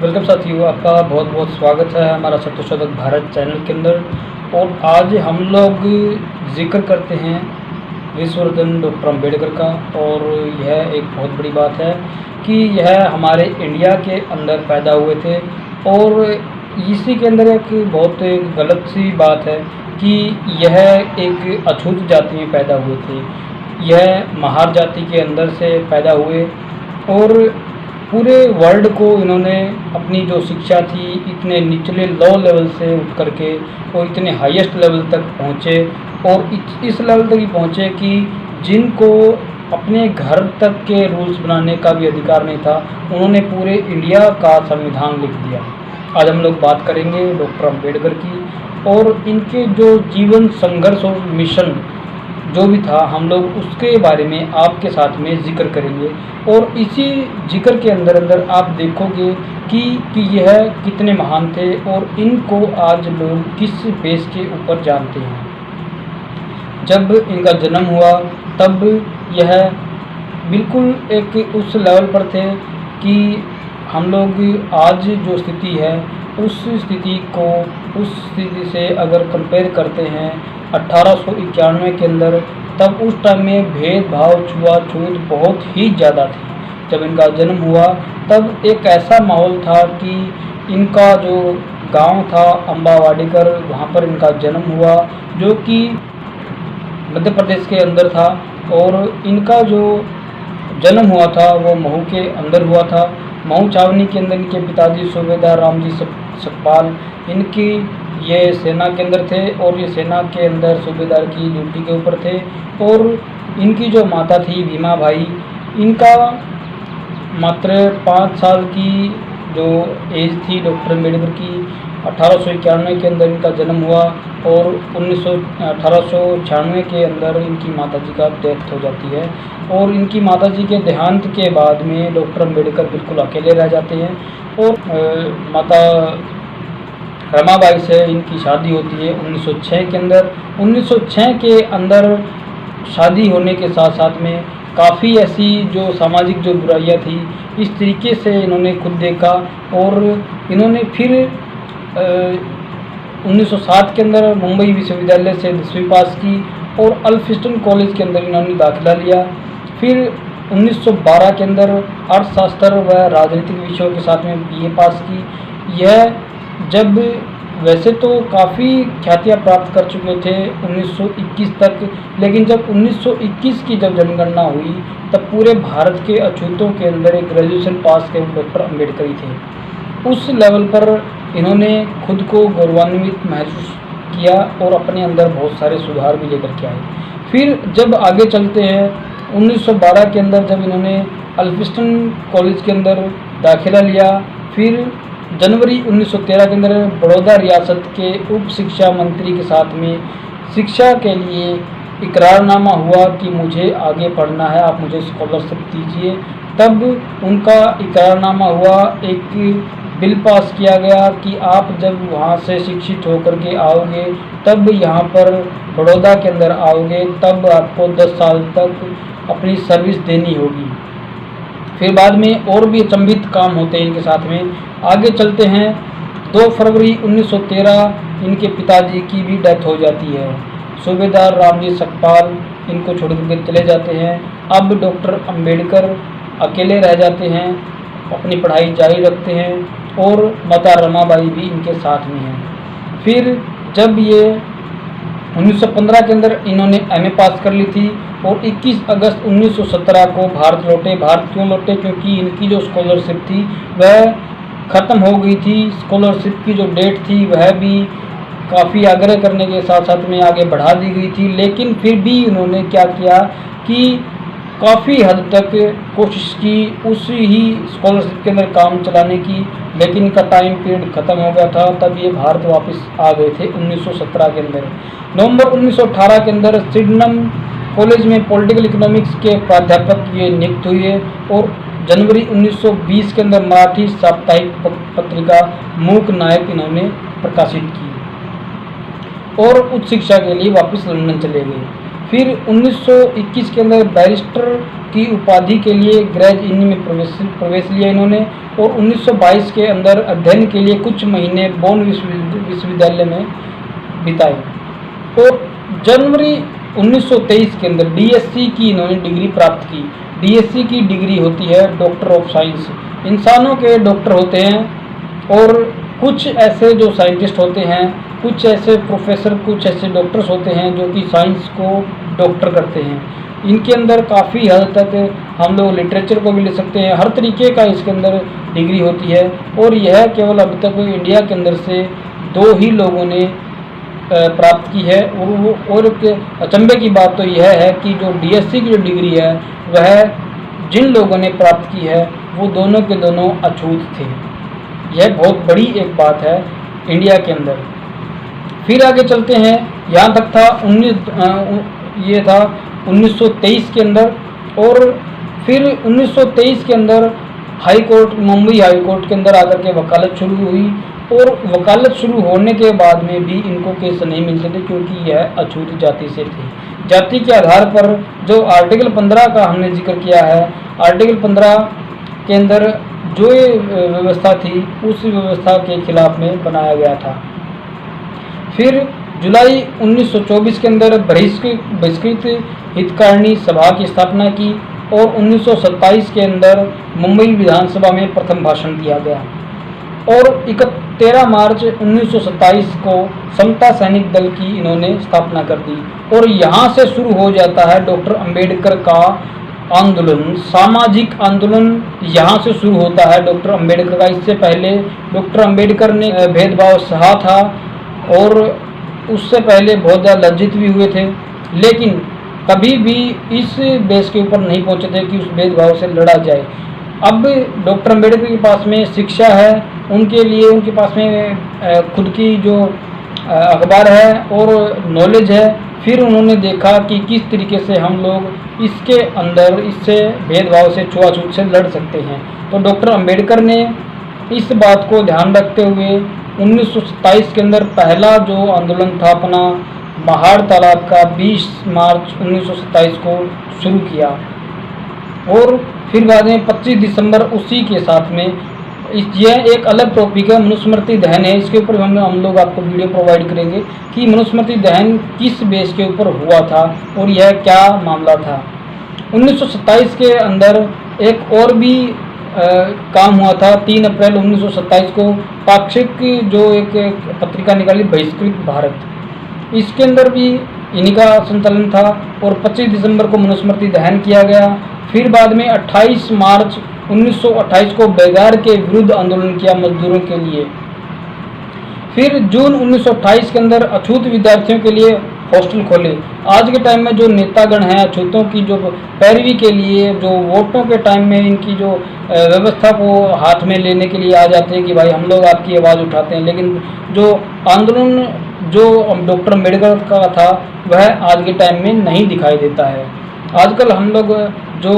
Welcome साथियों, आपका बहुत बहुत स्वागत है हमारा सत्यशोधक भारत चैनल के अंदर। और आज हम लोग जिक्र करते हैं विश्वरत्न डॉक्टर अम्बेडकर का। और यह एक बहुत बड़ी बात है कि यह हमारे इंडिया के अंदर पैदा हुए थे। और इसी के अंदर एक बहुत गलत सी बात है कि यह एक अछूत जाति में पैदा हुए थे। यह महार जाति के अंदर से पैदा हुए और पूरे वर्ल्ड को इन्होंने अपनी जो शिक्षा थी इतने निचले लो लेवल से उठ करके और इतने हाईएस्ट लेवल तक पहुँचे। और इस लेवल तक ही पहुँचे कि जिनको अपने घर तक के रूल्स बनाने का भी अधिकार नहीं था, उन्होंने पूरे इंडिया का संविधान लिख दिया। आज हम लोग बात करेंगे डॉक्टर अम्बेडकर की और इनके जो जीवन संघर्ष और मिशन जो भी था, हम लोग उसके बारे में आपके साथ में जिक्र करेंगे। और इसी जिक्र के अंदर अंदर आप देखोगे कि यह कितने महान थे और इनको आज लोग किस बेस के ऊपर जानते हैं। जब इनका जन्म हुआ तब यह बिल्कुल एक उस लेवल पर थे कि हम लोग आज जो स्थिति है उस स्थिति को उस स्थिति से अगर कंपेयर करते हैं 1891 के अंदर, तब उस टाइम में भेदभाव छुआछूत बहुत ही ज़्यादा थी। जब इनका जन्म हुआ तब एक ऐसा माहौल था कि इनका जो गांव था अम्बावाडीकर, वहाँ पर इनका जन्म हुआ जो कि मध्य प्रदेश के अंदर था। और इनका जो जन्म हुआ था वो महू के अंदर हुआ था। महू छावनी के अंदर इनके पिताजी सूबेदार रामजी सकपाल इनकी ये सेना के अंदर थे और ये सेना के अंदर सूबेदार की ड्यूटी के ऊपर थे। और इनकी जो माता थी भीमा भाई, इनका मात्र 5 साल की जो एज थी डॉक्टर अम्बेडकर की। 1891 के अंदर इनका जन्म हुआ और 1896 के अंदर इनकी माताजी का डेथ हो जाती है। और इनकी माताजी के देहांत के बाद में डॉक्टर अम्बेडकर बिल्कुल अकेले रह जाते हैं। और माता रमाबाई से इनकी शादी होती है 1906 के अंदर। 1906 के अंदर शादी होने के साथ साथ में काफ़ी ऐसी जो सामाजिक जो बुराइयां थी, इस तरीके से इन्होंने खुद देखा। और इन्होंने फिर 1907 के अंदर मुंबई विश्वविद्यालय से 10वीं पास की और अल्फिस्टन कॉलेज के अंदर इन्होंने दाखिला लिया। फिर 1912 के अंदर अर्थशास्त्र व राजनीतिक विषयों के साथ में बीए पास की। यह जब वैसे तो काफ़ी ख्यातियाँ प्राप्त कर चुके थे 1921 तक, लेकिन जब 1921 की जब जनगणना हुई तब पूरे भारत के अछूतों के अंदर एक ग्रेजुएशन पास के डॉक्टर अम्बेडकर ही थे। उस लेवल पर इन्होंने खुद को गौरवान्वित महसूस किया और अपने अंदर बहुत सारे सुधार भी लेकर के आए। फिर जब आगे चलते हैं 1912 के अंदर जब इन्होंने अल्फिस्टन कॉलेज के अंदर दाखिला लिया, फिर जनवरी 1913 के अंदर बड़ौदा रियासत के उप शिक्षा मंत्री के साथ में शिक्षा के लिए इकरारनामा हुआ कि मुझे आगे पढ़ना है, आप मुझे स्कॉलरशिप दीजिए। तब उनका इकरारनामा हुआ, एक बिल पास किया गया कि आप जब वहाँ से शिक्षित होकर के आओगे तब यहाँ पर बड़ौदा के अंदर आओगे तब आपको 10 साल तक अपनी सर्विस देनी होगी। फिर बाद में और भी अचंभित काम होते हैं इनके साथ में। आगे चलते हैं 2 फरवरी 1913 इनके पिताजी की भी डेथ हो जाती है। सूबेदार रामजी सकपाल इनको छोड़ कर चले जाते हैं। अब डॉक्टर अम्बेडकर अकेले रह जाते हैं, अपनी पढ़ाई जारी रखते हैं और माता रमाबाई भी इनके साथ में हैं। फिर जब ये 1915 के अंदर इन्होंने एमए पास कर ली थी और 21 अगस्त 1917 को भारत लौटे। भारत क्यों लौटे? क्योंकि इनकी जो स्कॉलरशिप थी वह ख़त्म हो गई थी। स्कॉलरशिप की जो डेट थी वह भी काफ़ी आग्रह करने के साथ साथ में आगे बढ़ा दी गई थी, लेकिन फिर भी उन्होंने क्या किया कि काफ़ी हद तक कोशिश की उस ही स्कॉलरशिप के अंदर काम चलाने की, लेकिन इनका टाइम पीरियड ख़त्म हो गया था। तब ये भारत वापस आ गए थे 1917 के अंदर। नवंबर 1918 के अंदर सिडनम कॉलेज में पॉलिटिकल इकोनॉमिक्स के प्राध्यापक ये नियुक्त हुए और जनवरी 1920 के अंदर मराठी साप्ताहिक पत्रिका मूक नायक इन्होंने प्रकाशित की और उच्च शिक्षा के लिए वापस लंदन चले गए। फिर 1921 के अंदर बैरिस्टर की उपाधि के लिए ग्रेज इन में प्रवेश लिया इन्होंने, और 1922 के अंदर अध्ययन के लिए कुछ महीने बोन विश्वविद्यालय में बिताए, और जनवरी 1923 के अंदर डीएससी की इन्होंने डिग्री प्राप्त की। डीएससी की डिग्री होती है डॉक्टर ऑफ साइंस, इंसानों के डॉक्टर होते हैं, और कुछ ऐसे जो साइंटिस्ट होते हैं, कुछ ऐसे प्रोफेसर, कुछ ऐसे डॉक्टर्स होते हैं जो कि साइंस को डॉक्टर करते हैं। इनके अंदर काफ़ी हद तक हम लोग लिटरेचर को भी ले सकते हैं, हर तरीके का इसके अंदर डिग्री होती है, और यह केवल अभी तक इंडिया के अंदर से 2 ही लोगों ने प्राप्त की है। और एक अचंभे की बात तो यह है कि जो डीएससी की जो डिग्री है वह जिन लोगों ने प्राप्त की है वो दोनों के दोनों अछूत थे। यह बहुत बड़ी एक बात है इंडिया के अंदर। फिर आगे चलते हैं, यहाँ तक था 1923 के अंदर, और फिर 1923 के अंदर high court, Mumbai high court के अंदर आकर के वकालत शुरू हुई, और वकालत शुरू होने के बाद में भी इनको केस नहीं मिलते थे क्योंकि यह अछूत जाति से थे। जाति के आधार पर जो आर्टिकल 15 का हमने जिक्र किया है, आर्टिकल 15 के अंदर जो ये व्यवस्था थी उस व्यवस्था के खिलाफ में बनाया गया था। फिर जुलाई 1924 के अंदर बहिष्कृत हितकारिणी सभा की स्थापना की, और 1927 के अंदर मुंबई विधानसभा में प्रथम भाषण दिया गया, और 13 मार्च 1927 को समता सैनिक दल की इन्होंने स्थापना कर दी, और यहाँ से शुरू हो जाता है डॉक्टर अंबेडकर का आंदोलन, सामाजिक आंदोलन यहाँ से शुरू होता है डॉक्टर अंबेडकर का। इससे पहले डॉक्टर अंबेडकर ने भेदभाव सहा था, और उससे पहले बहुत ज़्यादा लज्जित भी हुए थे, लेकिन कभी भी इस बेस के ऊपर नहीं पहुँचे थे कि उस भेदभाव से लड़ा जाए। अब डॉक्टर अंबेडकर के पास में शिक्षा है, उनके लिए उनके पास में खुद की जो अखबार है और नॉलेज है। फिर उन्होंने देखा कि किस तरीके से हम लोग इसके अंदर इससे भेदभाव से, छुआछूत से लड़ सकते हैं। तो डॉक्टर अंबेडकर ने इस बात को ध्यान रखते हुए 1927 के अंदर पहला जो आंदोलन था अपना महाड़ तालाब का 20 मार्च 1927 को शुरू किया, और फिर बाद में 25 दिसंबर उसी के साथ में यह एक अलग टॉपिक है, मनुस्मृति दहन है। इसके ऊपर हम लोग आपको वीडियो प्रोवाइड करेंगे कि मनुस्मृति दहन किस बेस के ऊपर हुआ था और यह क्या मामला था। 1927 के अंदर एक और भी काम हुआ था। 3 अप्रैल 1927 को पाक्षिक जो एक पत्रिका निकाली बहिष्कृत भारत, इसके अंदर भी इन्हीं का संचालन था, और 25 दिसंबर को मनुस्मृति दहन किया गया। फिर बाद में 28 मार्च 1928 को बेगार के विरुद्ध आंदोलन किया मजदूरों के लिए। फिर जून 1928 के अंदर अछूत विद्यार्थियों के लिए हॉस्टल खोले। आज के टाइम में जो नेतागण हैं अछूतों की जो पैरवी के लिए, जो वोटों के टाइम में इनकी जो व्यवस्था को हाथ में लेने के लिए आ जाते हैं कि भाई हम लोग आपकी आवाज़ उठाते हैं, लेकिन जो आंदोलन जो डॉक्टर अम्बेडकर का था वह आज के टाइम में नहीं दिखाई देता है। आजकल हम लोग जो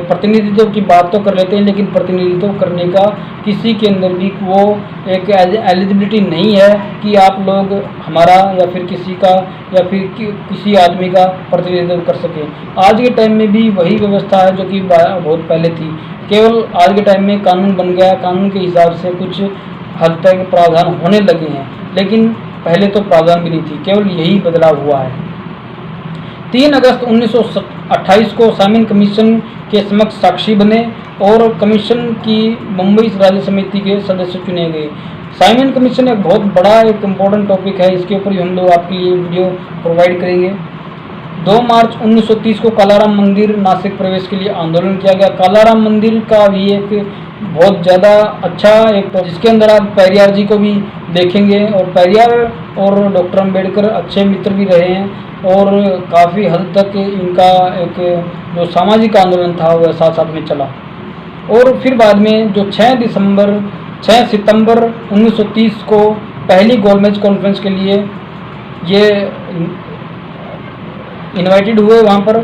प्रतिनिधित्व की बात तो कर लेते हैं, लेकिन प्रतिनिधित्व करने का किसी के अंदर भी वो एक एलिजिबिलिटी नहीं है कि आप लोग हमारा या फिर किसी का या फिर किसी आदमी का प्रतिनिधित्व कर सकें। आज के टाइम में भी वही व्यवस्था है जो कि बहुत पहले थी। केवल आज के टाइम में कानून बन गया, कानून के हिसाब से कुछ हद तक प्रावधान होने लगे हैं, लेकिन पहले तो प्रावधान भी नहीं थी, केवल यही बदलाव हुआ है। 3 अगस्त 1928 को साइमन कमीशन के समक्ष साक्षी बने और कमीशन की मुंबई राज्य समिति के सदस्य चुने गए। साइमन कमीशन एक बहुत बड़ा एक इम्पोर्टेंट टॉपिक है, इसके ऊपर हम लोग आपके लिए वीडियो प्रोवाइड करेंगे। 2 मार्च 1930 को कालाराम मंदिर नासिक प्रवेश के लिए आंदोलन किया गया। कालाराम मंदिर का भी एक बहुत ज़्यादा अच्छा एक, जिसके अंदर आप पेरियार जी को भी देखेंगे, और पेरियार और डॉक्टर अम्बेडकर अच्छे मित्र भी रहे हैं, और काफ़ी हद तक इनका एक जो सामाजिक आंदोलन था वह साथ साथ में चला। और फिर बाद में जो 6 सितंबर 1930 को पहली गोलमेज कॉन्फ्रेंस के लिए ये इनवाइटेड हुए वहाँ पर,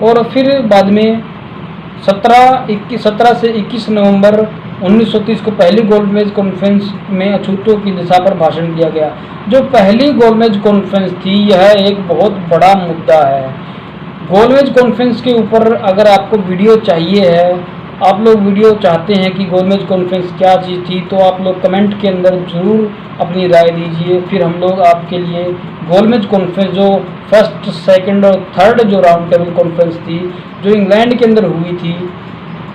और फिर बाद में 17 से 21 नवंबर 1930 को पहली गोलमेज कॉन्फ्रेंस में अछूतों की दिशा पर भाषण दिया गया। जो पहली गोलमेज कॉन्फ्रेंस थी, यह एक बहुत बड़ा मुद्दा है। गोलमेज कॉन्फ्रेंस के ऊपर अगर आपको वीडियो चाहिए है, आप लोग वीडियो चाहते हैं कि गोलमेज कॉन्फ्रेंस क्या चीज़ थी, तो आप लोग कमेंट के अंदर ज़रूर अपनी राय दीजिए। फिर हम लोग आपके लिए गोलमेज कॉन्फ्रेंस जो फर्स्ट, सेकंड और थर्ड जो राउंड टेबल कॉन्फ्रेंस थी, जो इंग्लैंड के अंदर हुई थी,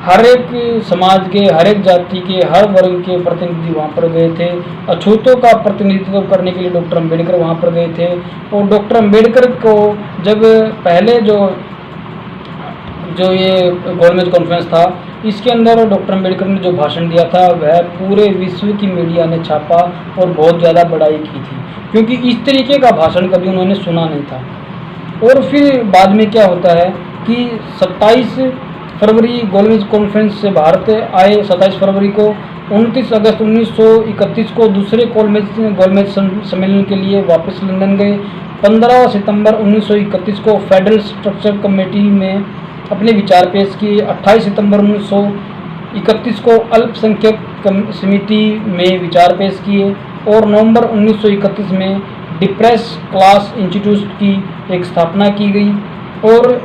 हर एक समाज के, हर एक जाति के, हर वर्ग के प्रतिनिधि वहाँ पर गए थे। अछूतों का प्रतिनिधित्व करने के लिए डॉक्टर अम्बेडकर वहाँ पर गए थे। और डॉक्टर अम्बेडकर को जब पहले जो ये गोलमेज कॉन्फ्रेंस था, इसके अंदर डॉक्टर अम्बेडकर ने जो भाषण दिया था, वह पूरे विश्व की मीडिया ने छापा और बहुत ज़्यादा बड़ाई की थी, क्योंकि इस तरीके का भाषण कभी उन्होंने सुना नहीं था। और फिर बाद में क्या होता है कि 27 फरवरी गोलमेज कॉन्फ्रेंस से भारत आए। 27 फरवरी को 29 अगस्त 1931 को दूसरे गोलमेज सम्मेलन के लिए वापस लंदन गए। 15 सितंबर 1931 को फेडरल स्ट्रक्चर कमेटी में अपने विचार पेश किए। 28 सितंबर 1931 को अल्पसंख्यक समिति में विचार पेश किए। और नवंबर 1931 में डिप्रेस क्लास इंस्टीट्यूट की एक स्थापना की गई। और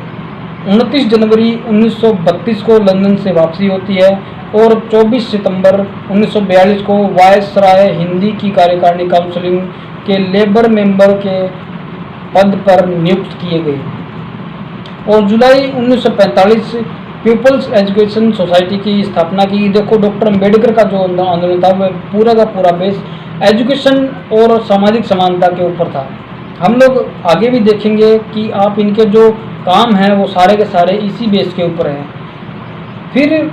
29 जनवरी 1932 को लंदन से वापसी होती है। और 24 सितंबर 1942 को वायसराय हिंदी की कार्यकारिणी काउंसिल के लेबर मेंबर के पद पर नियुक्त किए गए। और जुलाई 1945 पीपल्स एजुकेशन सोसाइटी की स्थापना की। देखो, डॉक्टर अम्बेडकर का जो आंदोलन था, वह पूरा का पूरा बेस एजुकेशन और सामाजिक समानता के ऊपर था। हम लोग आगे भी देखेंगे कि आप इनके जो काम हैं वो सारे के सारे इसी बेस के ऊपर हैं। फिर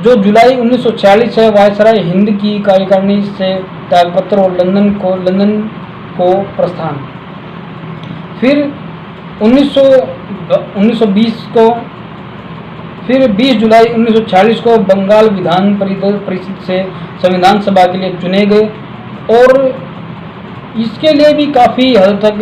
जो जुलाई 1946 है, वायसराय हिंद की कार्यकारिणी से त्यागपत्र और लंदन को प्रस्थान। फिर 1920 को, फिर 20 जुलाई 1946 को बंगाल विधान परिषद से संविधान सभा के लिए चुने गए। और इसके लिए भी काफ़ी हद तक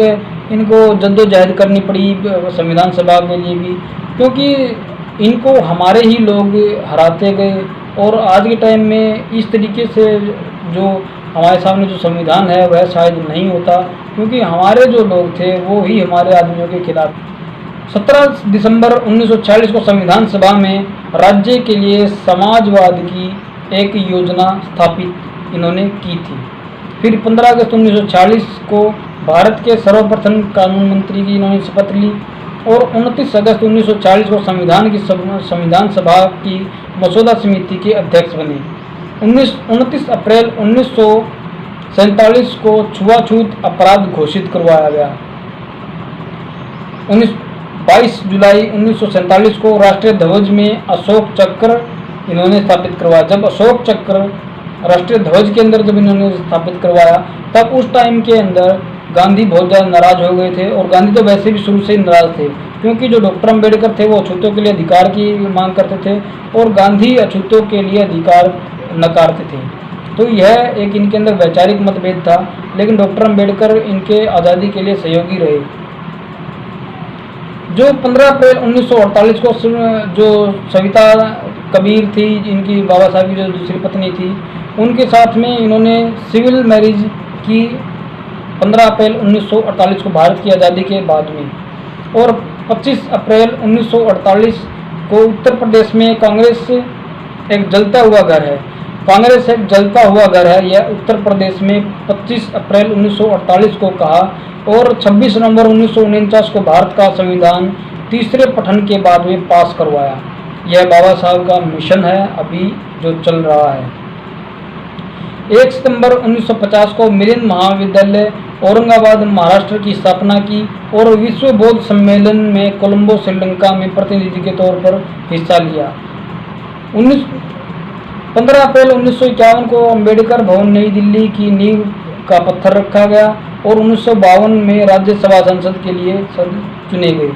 इनको जद्दोजहद करनी पड़ी संविधान सभा के लिए भी, क्योंकि इनको हमारे ही लोग हराते गए। और आज के टाइम में इस तरीके से जो हमारे सामने जो संविधान है वह शायद नहीं होता, क्योंकि हमारे जो लोग थे वो ही हमारे आदमियों के खिलाफ। 17 दिसंबर 1946 को संविधान सभा में राज्य के लिए समाजवाद की एक योजना स्थापित इन्होंने की थी। फिर 15 अगस्त 1946 को भारत के सर्वप्रथम कानून मंत्री की इन्होंने शपथ ली। और 29 अगस्त 1940 को संविधान सभा की मसौदा समिति के अध्यक्ष बने। 29 अप्रैल 1947 को छुआछूत अपराध घोषित करवाया गया। 22 जुलाई 1947 को राष्ट्रीय ध्वज में अशोक चक्र इन्होंने स्थापित करवाया। जब अशोक चक्र राष्ट्रीय ध्वज के अंदर जब इन्होंने स्थापित करवाया, तब उस टाइम के अंदर गांधी बहुत ज़्यादा नाराज हो गए थे। और गांधी तो वैसे भी शुरू से ही नाराज थे, क्योंकि जो डॉक्टर अम्बेडकर थे वो अछूतों के लिए अधिकार की मांग करते थे और गांधी अछूतों के लिए अधिकार नकारते थे। तो यह एक इनके अंदर वैचारिक मतभेद था, लेकिन डॉक्टर अम्बेडकर इनके आज़ादी के लिए सहयोगी रहे। जो 15 अप्रैल 1948 को जो सविता कबीर थी, इनकी बाबा साहब की जो दूसरी पत्नी थी, उनके साथ में इन्होंने सिविल मैरिज की 15 अप्रैल 1948 को भारत की आज़ादी के बाद में। और 25 अप्रैल 1948 को उत्तर प्रदेश में कांग्रेस एक जलता हुआ घर है। कांग्रेस एक जलता हुआ घर है, यह उत्तर प्रदेश में 25 अप्रैल 1948 को कहा। और 26 नवंबर 1949 को भारत का संविधान तीसरे पठन के बाद में पास करवाया। यह बाबा साहब का मिशन है अभी जो चल रहा है। 1 सितंबर 1950 को मिलिंद महाविद्यालय औरंगाबाद महाराष्ट्र की स्थापना की। और विश्व बौद्ध सम्मेलन में कोलंबो श्रीलंका में प्रतिनिधि के तौर पर हिस्सा लिया। 15 अप्रैल 1951 को अम्बेडकर भवन नई दिल्ली की नींव का पत्थर रखा गया। और 1952 में राज्यसभा संसद के लिए चुने गए।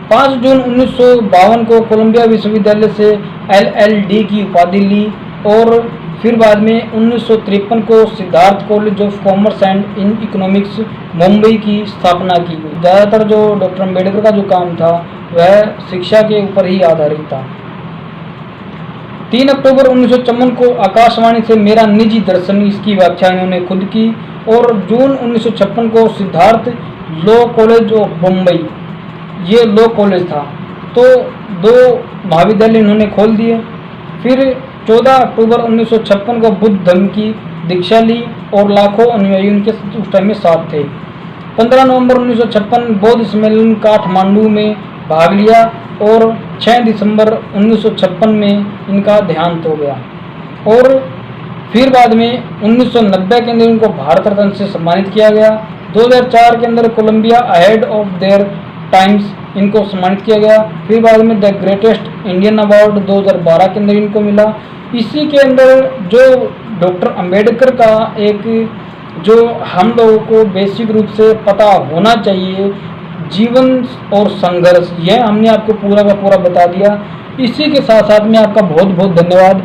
5 जून 1952 को कोलंबिया विश्वविद्यालय से LL.D की उपाधि ली। और फिर बाद में 1953 को Siddharth college of commerce and in economics Mumbai की स्थापना की गई। ज़्यादातर जो डॉक्टर अम्बेडकर का जो काम था वह शिक्षा के ऊपर ही आधारित था। 3 अक्टूबर 1954 को आकाशवाणी से मेरा निजी दर्शन, इसकी व्याख्या इन्होंने खुद की। और जून 1956 को Siddharth law college of Bombay, ये लॉ कॉलेज था, तो 2 महाविद्यालय इन्होंने खोल दिए। फिर 14 अक्टूबर 1956 को बुद्ध धर्म की दीक्षा ली और लाखों अनुयायी उनके उस टाइम में साथ थे। 15 नवंबर 1956 बौद्ध सम्मेलन काठमांडू में भाग लिया और 6 दिसंबर 1956 में इनका देहांत हो गया। और फिर बाद में 1990 के अंदर इनको भारत रत्न से सम्मानित किया गया। 2004 के अंदर Columbia ahead of their times इनको सम्मानित किया गया। फिर बाद में द ग्रेटेस्ट इंडियन अवार्ड 2012 के अंदर इनको मिला। इसी के अंदर जो डॉक्टर अंबेडकर का एक जो हम लोगों को बेसिक रूप से पता होना चाहिए, जीवन और संघर्ष, यह हमने आपको पूरा का पूरा बता दिया। इसी के साथ साथ में आपका बहुत बहुत धन्यवाद।